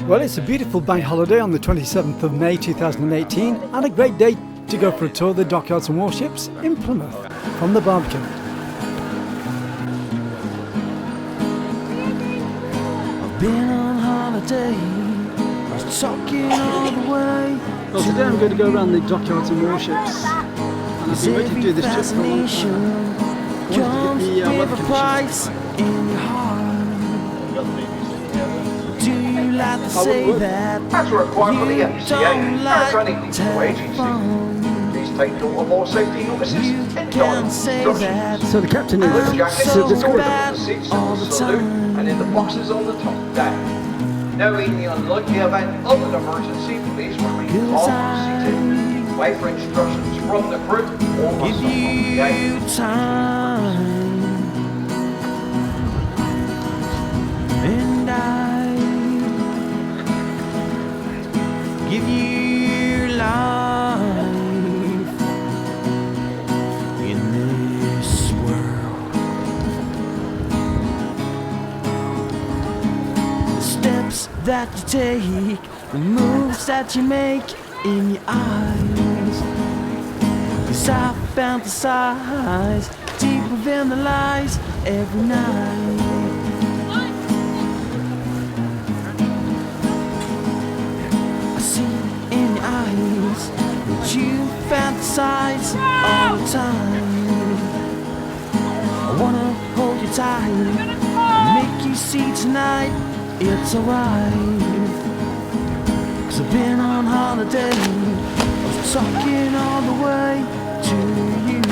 Well, it's a beautiful bank holiday on the 27th of May 2018 and a great day to go for a tour of the dockyards and warships in Plymouth from the Barbican. I've been on holiday, I was talking all the way. Well, today I'm going to go around the dockyards and warships. And I've been waiting to do this just for a long time. I wanted to get the weather conditions in your heart. Do you like to say that As required for the you MCA, don't like maritime to legal have agency. fun? Please take note of all safety notices You and can say instructions. that So the captain Life is jackets so are descriptive. bad the seats all in the the saloon time. and in the boxes on the top deck. Knowing the unlikely event of an emergency, please remain calm and seated. Wait for instructions from the crew or must Give on the deck. you time, and I give you life in this world. The steps that you take, the moves that you make in your eyes. 'Cause I fantasize deep within the lies every night. I see in your eyes that you fantasize all the time. I wanna hold you tight and make you see tonight it's alright. 'Cause I've been on holiday, I was talking all the way to you.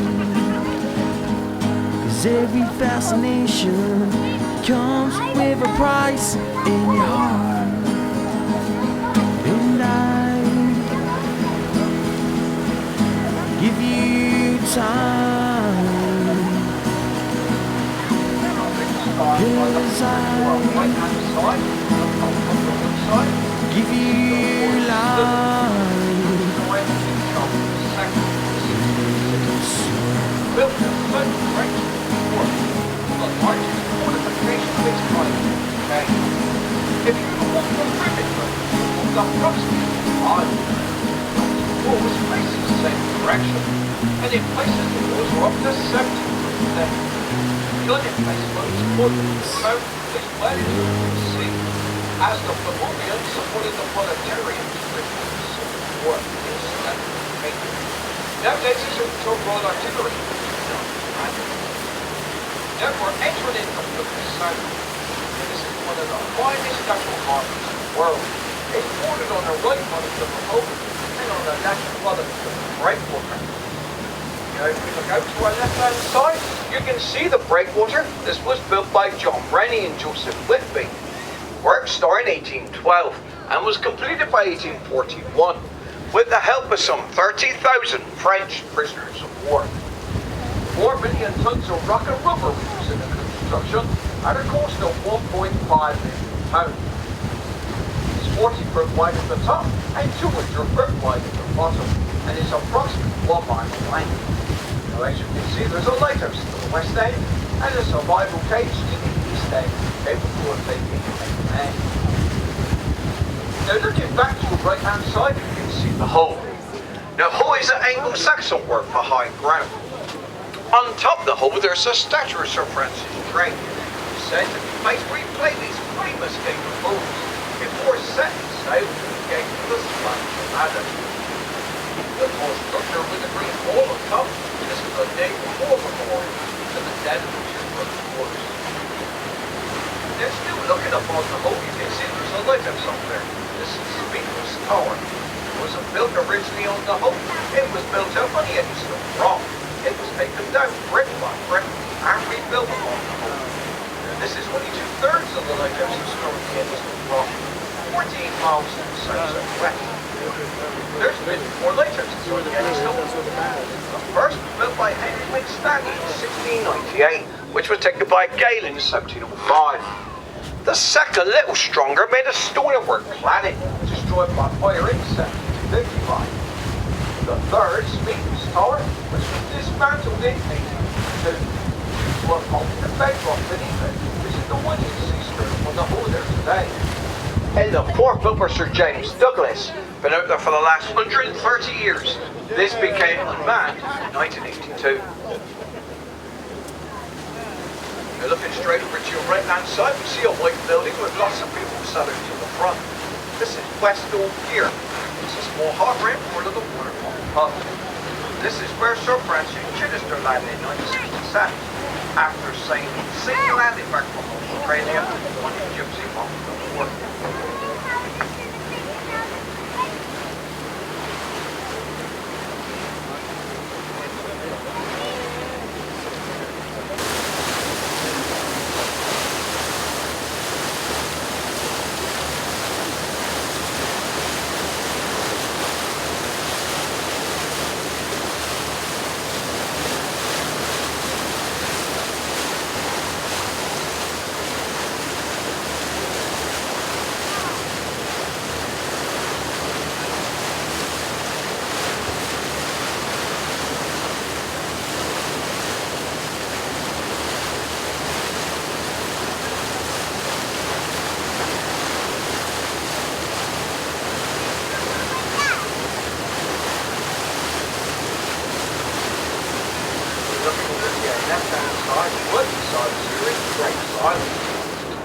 'Cause every fascination comes with a price in your heart. And I give you time, 'cause I give you life. Built a sudden French war, the largest fortification of its kind. Okay. If you walk from Britain, you got approximately 5 war was facing the same direction, and in places the wars were up to 70%. The unemplacement support about as well as you can see, as the Plymouth supported the proletarians with the war instead. Nowadays, it's also Royal Artillery. Therefore, entering into Plymouth Sound, this is one of the finest natural harbors in the world. It's bordered on the right part of the Plymouth and on the left part of the breakwater. Now, if we look out to our left-hand side, you can see the breakwater. This was built by John Rennie and Joseph Whitby. Work started in 1812 and was completed by 1841. With the help of some 30,000 French prisoners of war. 4 million tons of rock and rubber were used in the construction at a cost of £1.5 million. It's 40 foot wide at the top and 200 foot wide at the bottom, and it's approximately 1 mile in length. Now, as you can see, there's a lighthouse to the west end and a survival cage to the east end, capable of taking men. Now, looking back to the right-hand side, you can see the hull. Now, hull is an Anglo-Saxon word for high ground. On top of the hull, there's a statue of Sir Francis Drake, said to be placed where he played his famous game of bowls before setting sail to the gate of the Spanish Armada. The tall structure with the green wall on top, this was a day before the war, to the dead of the shipwreck quarters. Now, still looking upon the hull, you can see there's a lighthouse up there. This is Speaker's Tower. It wasn't built originally on the hull. It was built up on the edges of the rock. It was taken down brick by brick and rebuilt upon the hull. Now, this is only 2/3 of the lighthouse's current edges of rock, 14 miles to the south-southwest. There's been 4 lighthouses on the edges of the hull. The first was built by Henry McStanley in 1698, which was taken by Gale in 1705. The second, a little stronger, made of stonework cladding, destroyed by fire in 1755. The third, Speaker's Tower, which was dismantled in 1852. Well, the bedrock beneath it, which is the one you see straight on the hull there today. And the 4th boat for Sir James Douglas, been out there for the last 130 years. This became unmanned in 1982. Now looking straight over to your right hand side, we see a white building with lots of people sat out to the front. This is Westall Pier. It's a small hot ramp for the waterfall pub. This is where Sir Francis Chittister landed in 1967 after sailing single-handed back from Australia on the Gypsy Mountain War.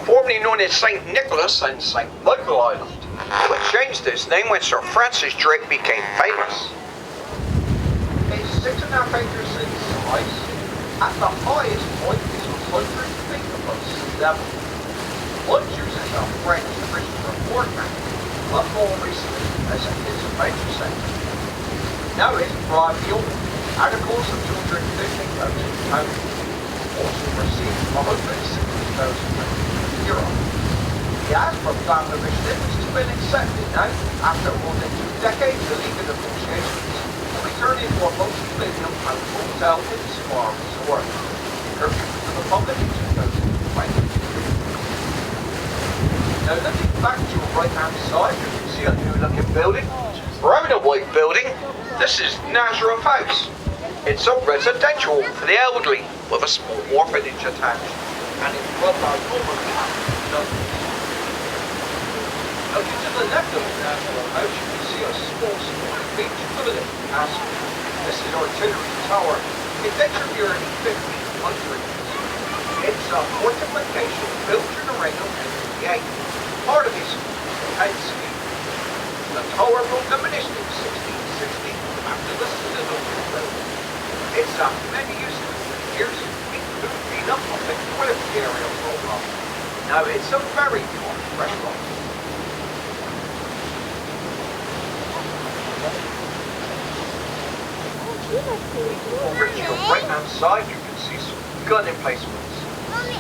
Formerly known as St. Nicholas and St. Michael Island, but changed its name when Sir Francis Drake became famous. It's 6.5 acres in size. At the highest point is 100 feet above sea level. One uses a French Christopher Portman, but more recently as a conservation centre. Now it's privately owned at a cost of £250,000. Also received €160,000. The ask for plan permission has been accepted now after more than 2 decades of legal negotiations, and we turn into a multi-million-pound hotel with a spa resort, curfew to the public in 2020. Now looking back to your right-hand side, you can see a new-looking building. Around a white building, this is Nazareth House. It's a residential for the elderly with a small orphanage attached, and it's run by women. Looking to the left of the National House, you can see a small sporting beach full of castle. This is Artillery Tower. It dates from nearly 1500. It's a fortification built during the reign of Henry VIII. Part of his fancy. The tower broke diminished in 1660 after the Citadel was built. It's had many uses for years, including being up on the toilet area program. Now it's a very common restaurant. Over to your right hand side you can see some gun emplacements.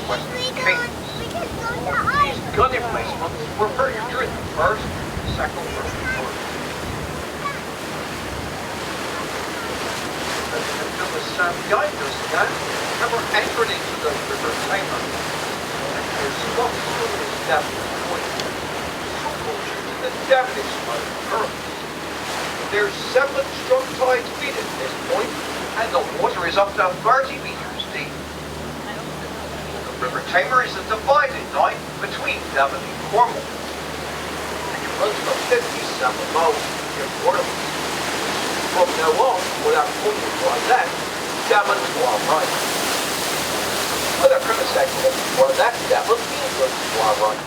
Western Kings. These gun emplacements were very during the First and Second World War. Until the sun guided us now, and we're entered into the River Tamar. And here's what is Devil's Point. So called due to the devilish mode of Earth. There's 7 strong tides feeding this point, and the water is up to 30 meters deep. The River Tamar is a dividing line between Devon and Cornwall, and it runs for 57 miles in Portland. From now on, without pointing to our left, Devon to our right. Other critics say for that Devon, England to our right.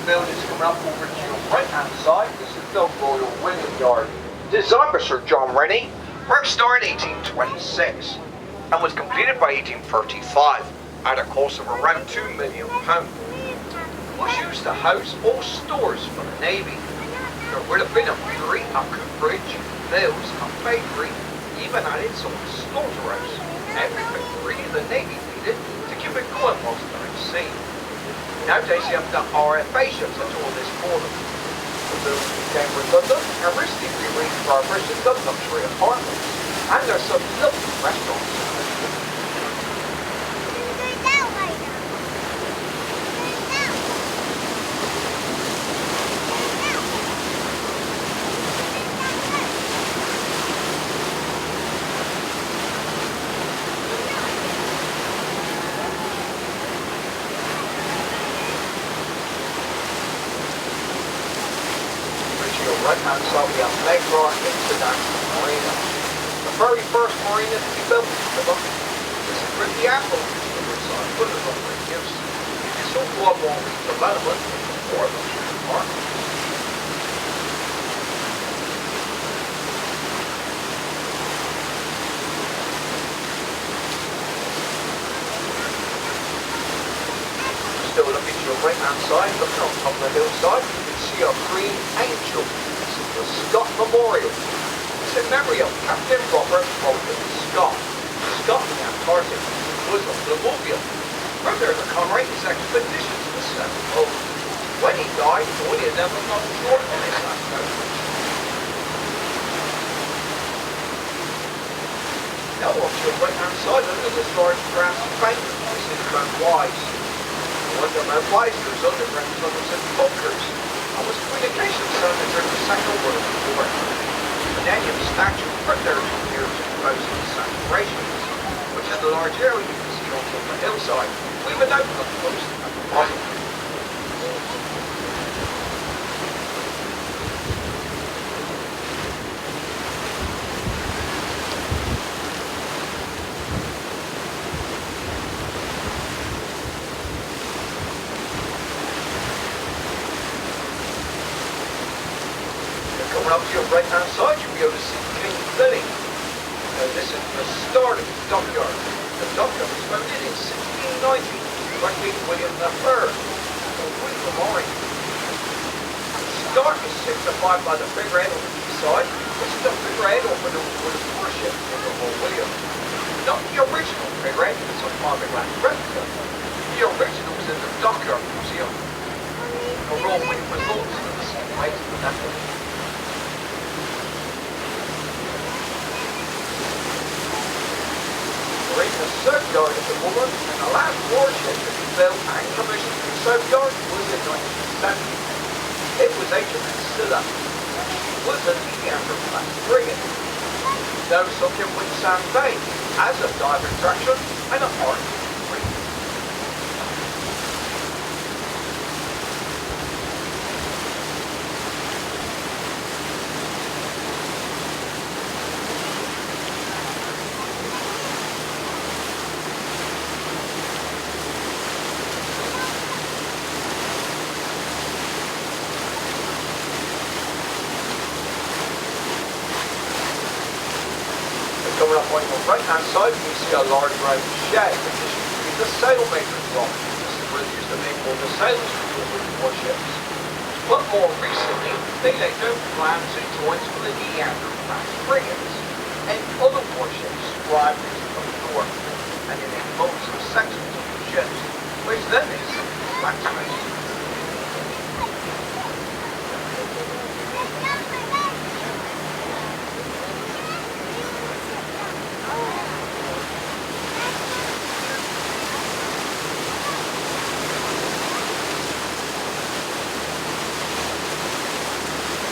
Buildings coming up over to your right hand side. This is the Royal Naval Dockyard, designed by Sir John Rennie, work started in 1826 and was completed by 1835 at a cost of around £2 million. It was used to house all stores for the Navy. There would have been a brewery, a cooperage, mills, a bakery, even at its own slaughterhouse. Everything really the Navy needed to keep it going whilst they're at sea. Nowadays you have the RFA ships that do all this for them. The building became redundant and recently refurbished into luxury apartments. And there's some lovely restaurants. right-hand side we have Mayflower International Marina. The very first marina to be built in Plymouth. This is with the apple, riverside, put it on the use. It's a global development for the market. Still looking to your right-hand side, looking on top of the hillside, you can see a green angel. This is the Scott Memorial. It's in memory of Captain Robert Morgan Scott. Scott in the Antarctic was on the Mobile. Further to commemorate his expedition to the South Pole. When he died, he had never gone short on his last voyage. Now on to your right-hand side, look at this large brass bank. This is Mount Wise. Under Mount Wise, there's underground tunnels and bunkers. And was communication center during the Second World War. And then you have a statue for 30 years proposing saturations, which is the large area you can see on top of the hillside. We have a note on the post at the bottom. Coming up to your right-hand side, you'll be able to see King Billy. This is the start of the dockyard. The dockyard was founded in 1690 by King William III. William Memorial. The start is signified by the figurehead on the east side, which is the figurehead over the warship in the Royal William. Not the original figurehead, it's a Barbican replica. The original was in the Dockyard Museum. The Royal William was also in the same way to the left. We're in the Subyard at the moment, and the last warship to be built and commissioned in the Subyard was in 1970. It was HMS Scylla. She was a Neander-class frigate. Now sunk in Winsand Bay as a dive attraction and a art frigate. Coming up on your right-hand side, you see a large round shed, which is usually the sailmaker's dock. This is where they used to make all the sails for the warships. But more recently, they laid out plans and joints for the Neander-class frigates and other warships described from the north, and in most of sections of the ships, which then is blacksmiths.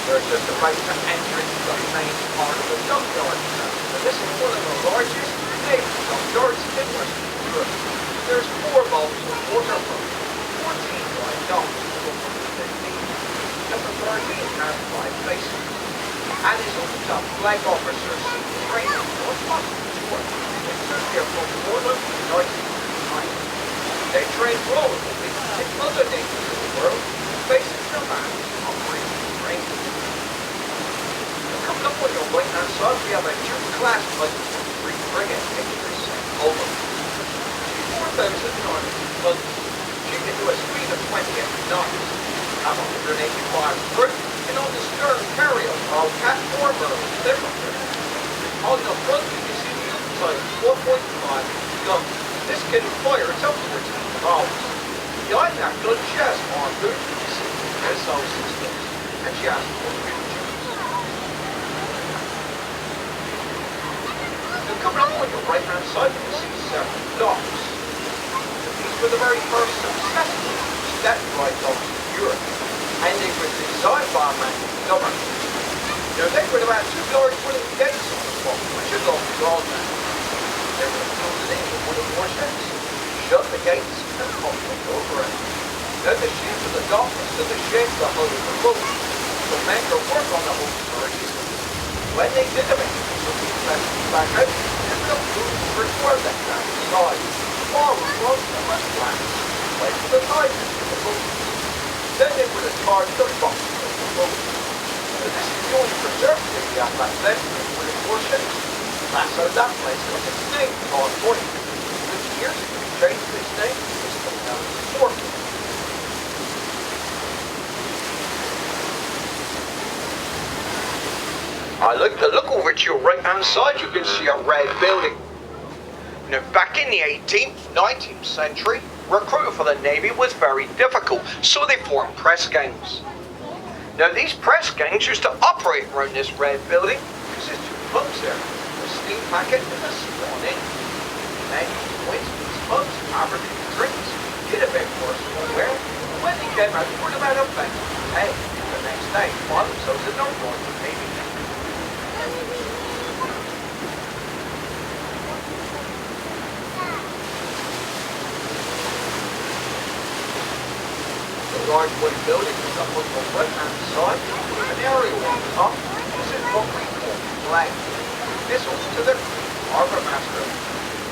They're just about to enter into the main part of the dockyard. And this is one of the largest naval dockyards in Western Europe. There's 4 boats of waterfront, 14 wide docks, over 15, and the 13 has 5 bases. And is open to flag officers seeking training or possible tour. It took here from Portland to 1999. They train globally in other nations of the world, facing demands of operating training. Coming up on your right-hand side, we have a Duke-class Plymouth frigate, HMS Plymouth. 4,000 tons. She can do a speed of 20 knots. Have 185 crew, and on the stern carrier, Cat Warmer, Liverpool. On the front, you can see the outside 4.5 gun. This can fire up to 14 miles. Behind that gun, she has armored missile systems, and she has 4 coming up on your right-hand side, you can see several docks. These were the very first successful statewide docks in Europe, and they were designed by a man called Governor. Now, they were about 2 large wooden gates on the front, which are locked all now. They were closed in with wooden warships, shut the gates, and pumped them over it. Now, the shape of the dock was to the shape of the hull of the boat. The men to work on the whole story. When they did them, back out, and built rooms for toilet outside. Forward was the west land, went to the side of the boat. Then they would have charged the box of the boat. But this is the only preserved thing we have back then, with the warships. That's how that place got its name, called Point, which years ago changed its name to still known as Fort. I like to look over to your right hand side, you can see a red building. Now back in the 18th, 19th century, recruiting for the Navy was very difficult, so they formed press gangs. Now these press gangs used to operate around this red building because there's two pubs there, a steam packet and a spawn in. Men used to wait to these pubs, averaging drinks, get a bit worse somewhere, and when they came out, put about a bed of hay. The next day, found themselves in their Royal Navy. The large wooden building is up on the right-hand side with an aerial on top. This is what we call flag. This is to the harbour master.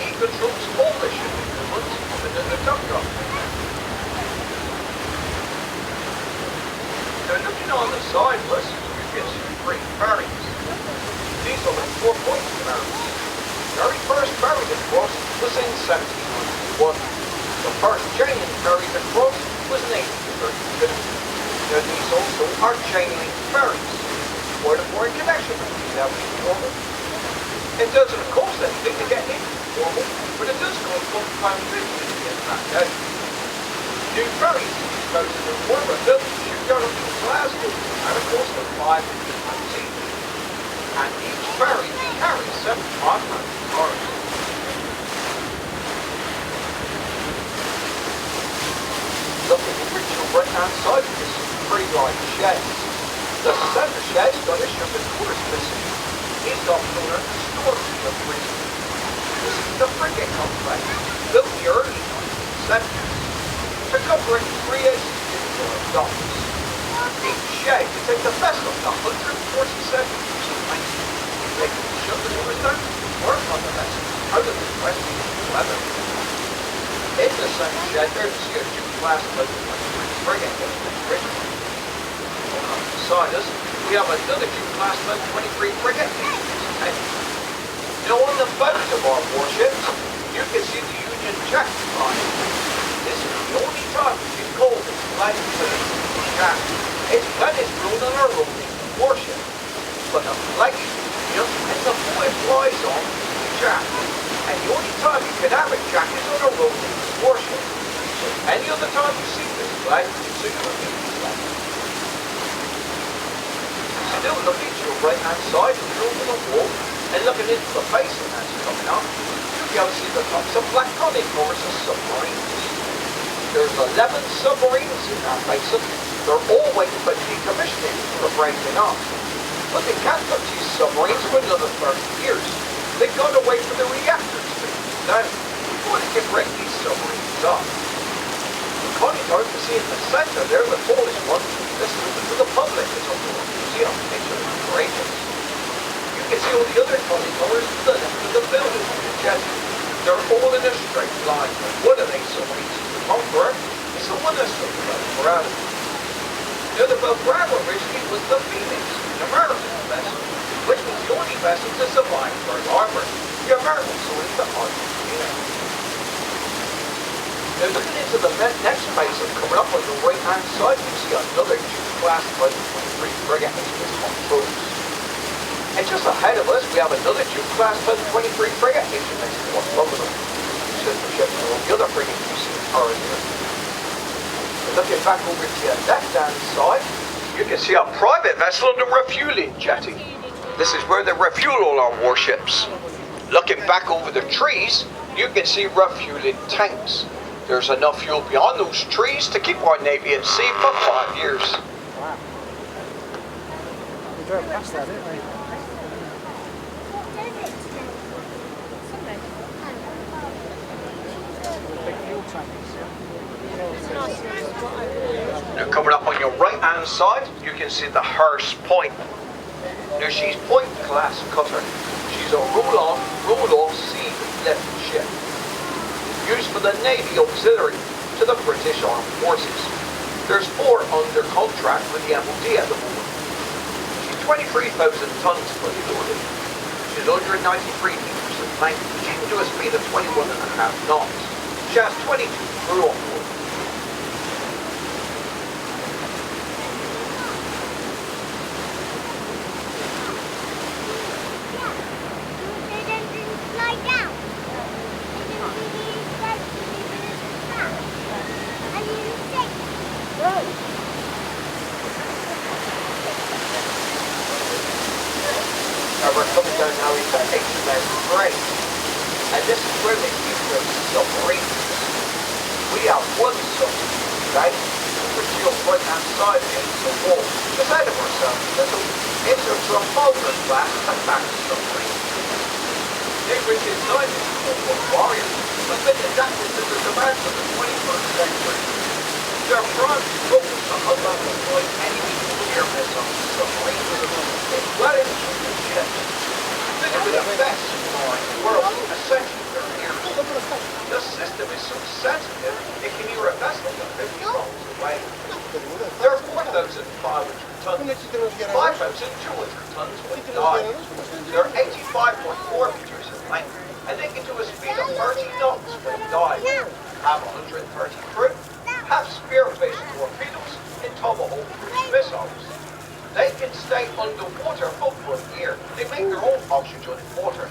He controls all the shipping movements within the dockyard. Now looking on the side of us, you can see 3 ferries. These are the 4-point ferries. The very first ferry across was in 1791. The first genuine ferry across was in 1832. Now these also are chain link ferries, or the foreign connection between them and normal. It doesn't cost anything to get in normal, but it does cost £1.50 to get back out. New ferries to these boats in the war were built to go up to Glasgow at a cost of £500 each. And each ferry carries 75 cars. Looking over to the right-hand side of this pretty large sheds. The centre shed's got a ship and quarters missing. It's often known as the Summerfield prison. This is the frigate complex, built in the early 1970s, to cover 3 interior docks. Each shed can take the vessel up 147 feet of length. They can shut the doors down and work on the vessel out of the western weather. In the same shed, there you see a Duke-class Plymouth frigate that's been written. Beside us, we have another Duke-class Plymouth 23 frigate. Now on the boats of our warships, you can see the Union Jack line. This is the only time we can call this flag Plymouth Jack. Its gun is blown on our rolling warship, but the flag is Union and the boy flies on the Jack. And the only time you can have a Jack is on a rolling warship. So any other time you see this flag, it's a Union flag. Still looking to your right hand side and over the wall and looking into the basin that's coming up, you'll be able to see the tops of black conifers and submarines. There's 11 submarines in that basin. They're all waiting for decommissioning for breaking off. But they can't touch these submarines for another 30 years. They've got to wait for the reactors to cool down before they can break these submarines off. The conifers you see in the centre there, the tallest one, that's open to the public. It's on the museum. Picture of courageous. You can see all the other conifers to the left of the building on the jet. They're all in a straight line. One of these submarines, the Conqueror, is the one that's from the Belgrado. Now the Belgrado originally was the Phoenix, an American vessel, which was the only vessel to survive Pearl Harbor. The Americans sold it to Argentina. Now looking into the next basin coming up on the right hand side, you see another Duke-class Plymouth 23 frigate with controls. And just ahead of us, we have another Duke-class Plymouth 23 frigate next to one above them. Sister ship and all the other frigates you see are in here. And looking back over to the left-hand side, you can see a private vessel on the refueling jetty. This is where they refuel all our warships. Looking back over the trees, you can see refueling tanks. There's enough fuel beyond those trees to keep our Navy at sea for 5 years. Wow. We drove past that, didn't we? Big fuel tanks, yeah. Now coming up on your right hand side, you can see the Hearst Point. Now she's Point class cutter. She's a roll-on, roll-off sea lift ship, used for the Navy auxiliary to the British Armed Forces. There's 4 under contract with the MOD at the moment. She's 23,000 tons fully loaded. She's 193 meters in length. She can do a speed of 21.5 knots. She has 22 crew on board. We're coming down now into HMS Grace, and this is where they keep their submarines. We have one submarine, right, which is on the right hand side against the wall, just ahead of ourselves a little. It's a Trafalgar class attack submarine. They which is 9 Warriors, but been adapted to the demands of the 21st century. Their prime focus on unleashing enemy nuclear missiles submarines is well into fitted with the best in the world, essentially their ears. The system is so sensitive, it can hear a vessel from 50 miles away. There are 4,500 tons, 5,200 tons when dive. They're 85.4 meters in length, and they can do a speed of 30 knots when dive. Have 130 crew, have spear-faced torpedoes, and tomahawk cruise missiles. They can stay underwater for 1 year. They make their own oxygen in water.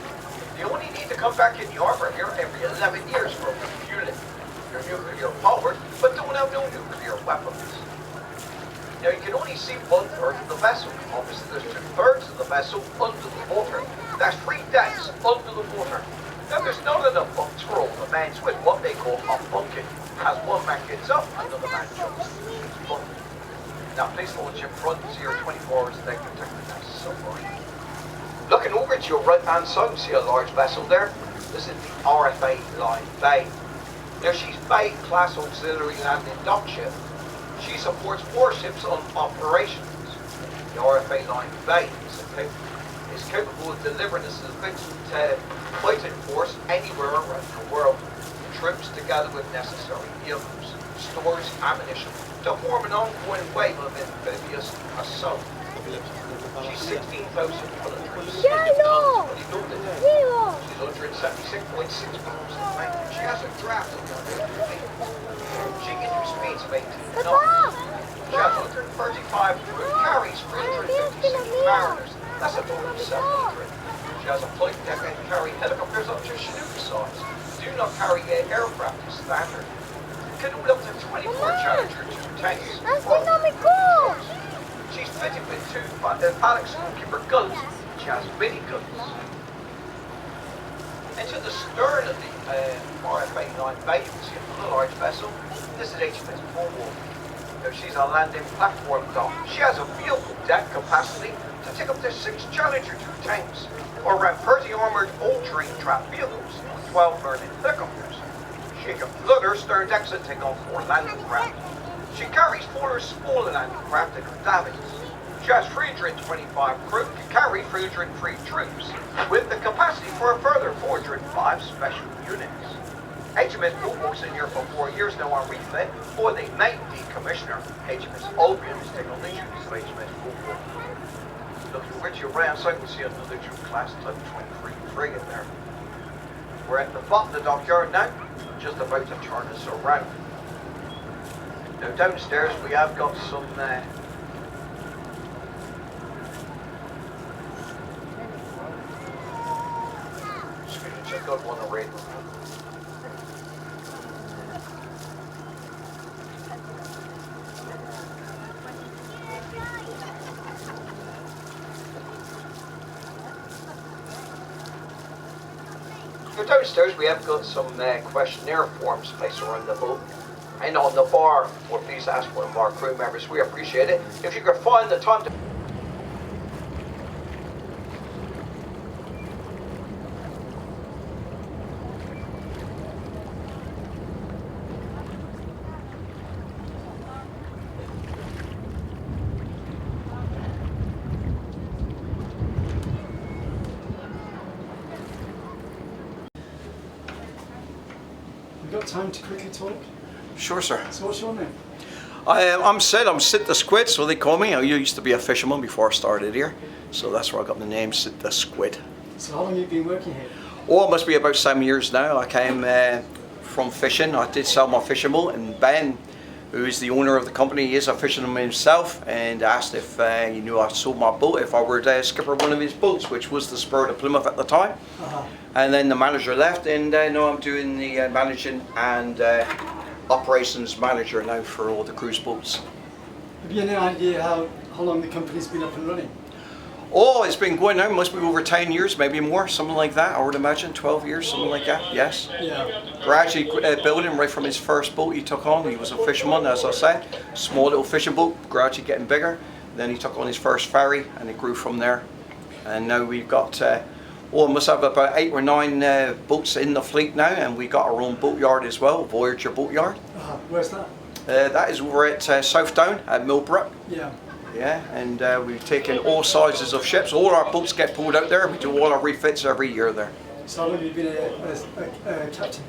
They only need to come back in the harbour here every 11 years for refueling. They're nuclear powered, but don't have no nuclear weapons. Now you can only see 1/3 of the vessel. Obviously there's 2/3 of the vessel under the water. That's 3 decks under the water. Now there's not enough bunks for all the men with what they call hot bunking. As one man gets up, another man jumps. Now, please launch in front, 024 hours a day, protected that submarine. Looking over to your right-hand side, you see a large vessel there. This is the RFA Line Bay. Now, she's Bay Class Auxiliary Landing Dock Ship. She supports warships on operations. The RFA Line Bay is capable of delivering assistance to fighting force anywhere around the world. Troops together with necessary vehicles, stores, ammunition, to form an ongoing wave of amphibious assault. She's 16,000 kilograms. She's 176.6 miles in length. She has a draft of 100 feet. She can do speeds of 18 knots. She has 135 crew, carries 356 mariners. That's a total of 700. She has a flight deck and carry helicopters up to Chinook size. Do not carry aircraft as standard. Can hold up to 24 Challenger 2 tanks. She's fitted with 2 Alex Goalkeeper guns. She has mini guns. And to the stern of the RFA 9 Bay, you can see another large vessel. This is HMS Cornwall. She's a landing platform dock. She has a vehicle deck capacity to take up to 6 Challenger 2 tanks, or around 30 armoured all-terrain trap vehicles, 12 Merlin helicopters. She can flood her stern decks and take on 4 landing craft. She carries 4 smaller landing craft in her davits. She has 325 crew, can carry 303 troops, with the capacity for a further 405 special units. HMS Bulwark's in here for 4 years now on refit, or they may decommission her. HMS Albion is taking on the duties of HMS Bulwark. Looking over to your right hand side, we'll see another Duke class Type 23 frigate there. We're at the bottom of the dockyard now, just about to turn us around. Now downstairs we have got some just got one array. Downstairs we have got some questionnaire forms placed around the boat and on the bar, or please ask one of our crew members. We appreciate it. If you could find the time to got time to quickly talk? Sure, sir. So what's your name? I'm Sid. I'm Sid the Squid, so they call me. I used to be a fisherman before I started here, so that's where I got the name Sid the Squid. So how long have you been working here? Oh, it must be about 7 years now. I came from fishing. I did sell my fishing boat, and Ben, who is the owner of the company, he is a fisherman himself, and asked if he knew I sold my boat, if I were to skipper one of his boats, which was the Spirit of Plymouth at the time. And then the manager left, and now I'm doing the managing and operations manager now for all the cruise boats. Have you any idea how long the company's been up and running? Oh, it's been going now, must be over 10 years, maybe more, something like that, I would imagine, 12 years, something like that, yes. Yeah. Gradually building right from his first boat he took on. He was a fisherman, as I said, small little fishing boat, gradually getting bigger. Then he took on his first ferry, and it grew from there. And now we've got, we must have about 8 or 9 boats in the fleet now, and we got our own boatyard as well, Voyager Boatyard. Where's that? That is over at South Down at Millbrook. Yeah. Yeah, and we've taken all sizes of ships. All our boats get pulled out there. We do all our refits every year there. So how long have you been a captain?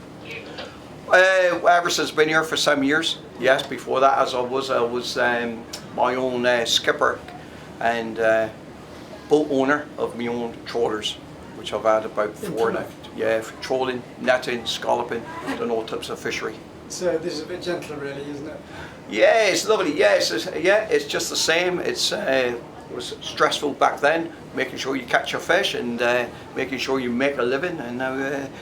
Ever since I've been here for some years. Yes, before that, as I was my own skipper and boat owner of my own trawlers, which I've had about 4 now. Yeah, for trawling, netting, scalloping, done all types of fishery. So this is a bit gentler, really, isn't it? Yeah, it's lovely. Yeah, it's just the same. It was stressful back then, making sure you catch your fish and making sure you make a living. And now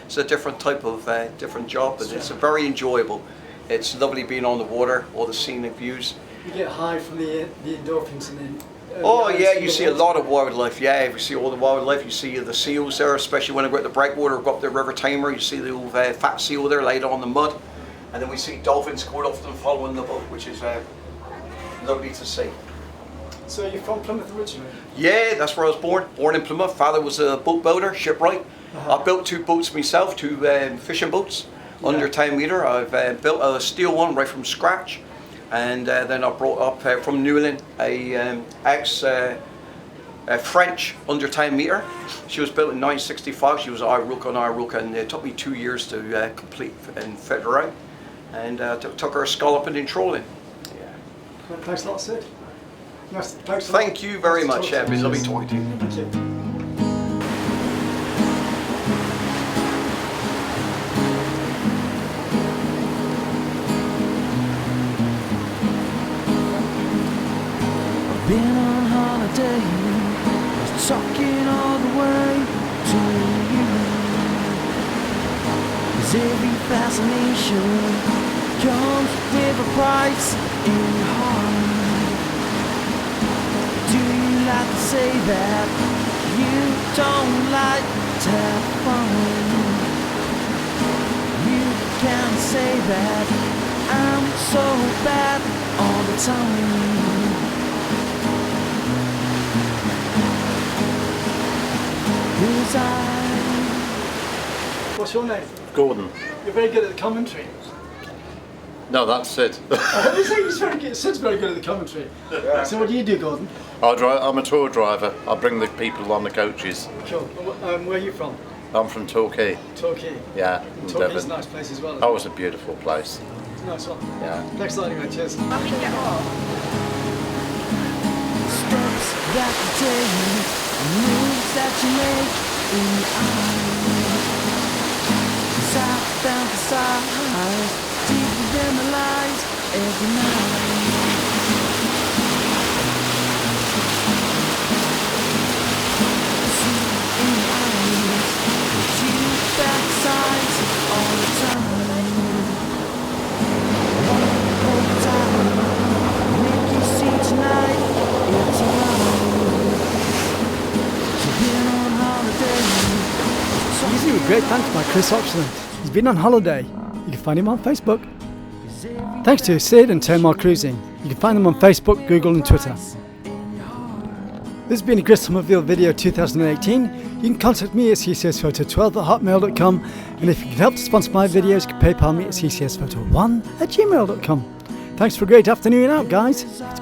it's a different type of different job, but it's very enjoyable. It's lovely being on the water, all the scenic views. You get high from the endorphins and then. Oh yeah, you see a lot of wildlife. Yeah, you see all the wildlife. You see the seals there, especially when I go out the breakwater, go up the River Tamar. You see the old fat seal there laid on the mud. And then we see dolphins quite often following the boat, which is lovely to see. So you're from Plymouth originally? Yeah, that's where I was born. Born in Plymouth. Father was a boat builder, shipwright. I built 2 boats myself, 2 fishing boats, under 10 metre. I've built a steel one right from scratch. And then I brought up from Newlyn a French under 10 metre. She was built in 1965. She was Iruka, and it took me 2 years to complete and fit her out. And took her scalloping and trawling. Yeah. Well, thanks a lot, Sid. Thank you very much. Yeah, it's been lovely talking to you. Thank you. I've been on holiday, I was talking all the way to you. 'Cause every fascination comes with a price in your heart. Do you like to say that you don't like to have fun? You can say that I'm so bad all the time. What's your name? Gordon. You're very good at the commentary. No, that's Sid. Sid's very good at the commentary. Yeah. So what do you do, Gordon? I'm a tour driver. I bring the people on the coaches. Cool. Where are you from? I'm from Torquay. Torquay? Yeah. Torquay's a nice place as well. Oh, it's a beautiful place. It's a nice one. Yeah. Thanks a lot anyway, cheers. Steps that you take, moves that you make in your eyes. 'Cause I fantasize deeper than the lies every night. I see in your eyes that you fantasize all the time. I wanna hold you tight, make you see tonight it's alright. You've been on holiday. Easy with great thanks by Chris Oxland. He's been on holiday. You can find him on Facebook. Thanks to Sid and Tamar Cruising. You can find them on Facebook, Google and Twitter. This has been a Chris Summerfield video 2018. You can contact me at ccsPhoto12@hotmail.com, and if you can help to sponsor my videos, you can PayPal me at ccsPhoto1@gmail.com. Thanks for a great afternoon out, guys. It's